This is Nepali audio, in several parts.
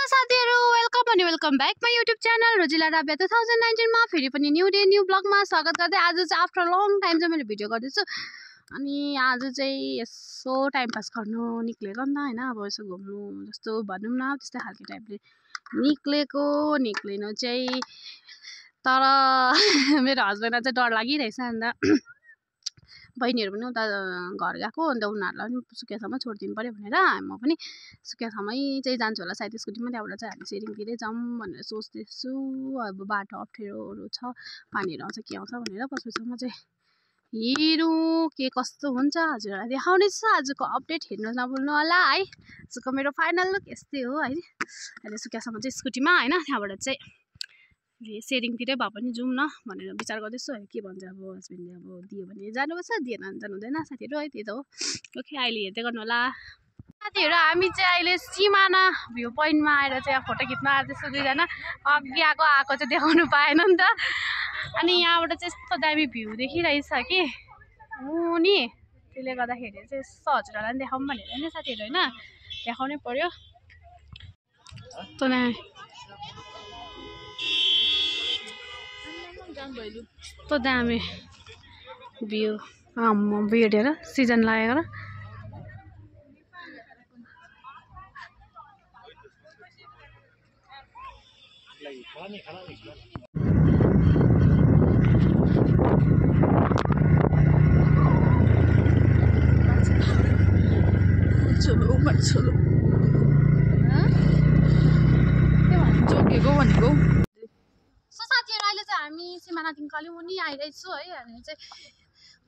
साथीहरु welcome back my YouTube channel Rojila Rabia 2019 मा फेरि पनि न्यू डे न्यू ब्लगमा स्वागत गर्दै आज चाहिँ आफ्टर लङ टाइम चाहिँ मैले भिडियो गर्दैछु। अनि आज चाहिँ यसो टाइम पास गर्नु निक्लेको नि त हैन, अब यसो घुम्नु जस्तो भनौँ न त्यस्तै खालको टाइपले निक्लिनु चाहिँ तर मेरो हस्बेन्डलाई चाहिँ डर लागिरहेछ। अन्त बहिनीहरु पनि उता घर गएको, अन्त उनीहरुलाई पनि सुकियासम्म छोडिदिनु पर्यो भनेर म पनि सुकियासम्मै चाहिँ जान्छु होला सायद स्कुटीमा। त्यहाँबाट चाहिँ हामी सेरिङतिरै जाऊँ भनेर सोच्दैछु। अब बाटो अप्ठ्यारोहरू छ, पानीहरू आउँछ के आउँछ भनेर पछिसम्म चाहिँ हेरौँ के कस्तो हुन्छ, हजुरहरूलाई देखाउनेछु। आजको अपडेट हेर्नु नभुल्नु होला है। आजको मेरो फाइनल लुक यस्तै हो है। अहिले सुकियासम्म चाहिँ स्कुटीमा हैन, त्यहाँबाट चाहिँ सेरिङतिरै भए पनि जाउँ न भनेर विचार गर्दैछु। के भन्छ अब हस्बेन्डले, अब दियो भने जानुपर्छ, दिएन भने जानु हुँदैन साथीहरू है। त्यही त हो। ओके, अहिले हेर्दै गर्नु होला साथीहरू। हामी चाहिँ अहिले सिमाना भ्यू पोइन्टमा आएर चाहिँ फोटो खिच्न आएछौँ दुईजना। अघि आएको चाहिँ देखाउनु पाएन नि त। अनि यहाँबाट चाहिँ यस्तो दामी भ्यू देखिरहेछ कि नि, त्यसले गर्दाखेरि चाहिँ यस्तो हजुरहरूलाई पनि देखाउँ भनेर नि साथीहरू होइन, देखाउनै पर्यो। तो दामी भ्यू भ्यू हेरेर सिजन लागेर जोकेको भनेको। सो साथीहरू अहिले चाहिँ हामी सिमानादेखि अलि मुनि आइरहेछु है। हामी चाहिँ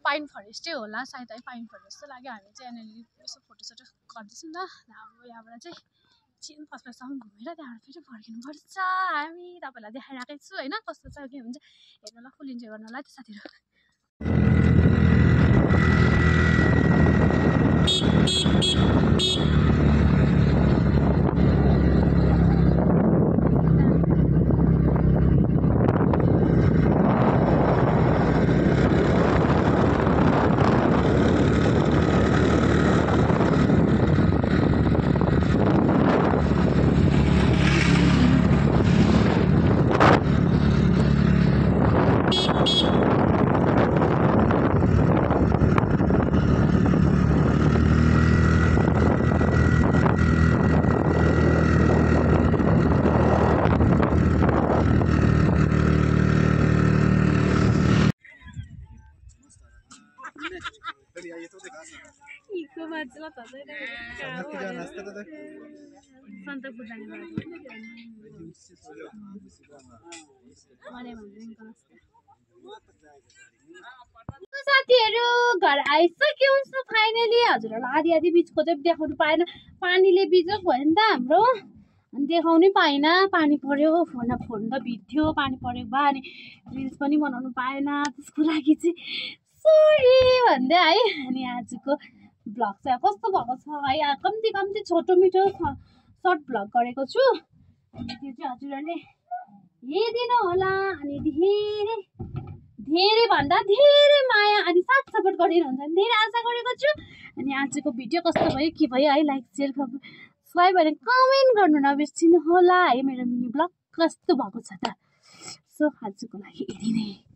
पाइन फरेस्टै होला सायद है, पाइन फरेस्ट जस्तो लाग्यो। हामी चाहिँ यहाँनिर यसो फोटोसोटो गर्दैछौँ नि त। अब यहाँबाट चाहिँ एकछिन पछिसम्म घुमेर त्यहाँबाट फेरि फर्किनुपर्छ हामी। तपाईँलाई देखाइराखेको छु होइन, कस्तो छ के हुन्छ हेर्नुलाई, फुल इन्जोय गर्नुलाई त साथीहरू। साथीहरू घर आइसक्यौँ फाइनली। हजुरहरूलाई आधी बिचको चाहिँ देखाउनु पाएन, पानीले बिजोक भयो नि त हाम्रो, अनि देखाउनै पाएन। पानी पर्यो, फोन त भिज्यो, पानी परेको भए अनि रिल्स पनि बनाउनु पाएन। त्यसको लागि चाहिँ सरी भन्दै है। अनि आजको भ्लग चाहिँ कस्तो भएको छ है, कम्ती छोटो मिठो सर्ट भ्लग गरेको छु। अनि त्यो चाहिँ हजुरहरूले हेरिदिनु होला। अनि धेरै भन्दा धेरै माया अनि साथ सपोर्ट गरिदिनुहुन्छ भने धेरै आशा गरेको छु। अनि आजको भिडियो कस्तो भयो के भयो है, लाइक सेयर सबै भने कमेन्ट गर्नु नबिर्सिनु होला है। मेरो मिनी ब्लग कस्तो भएको छ त। सो आजको लागि यति नै।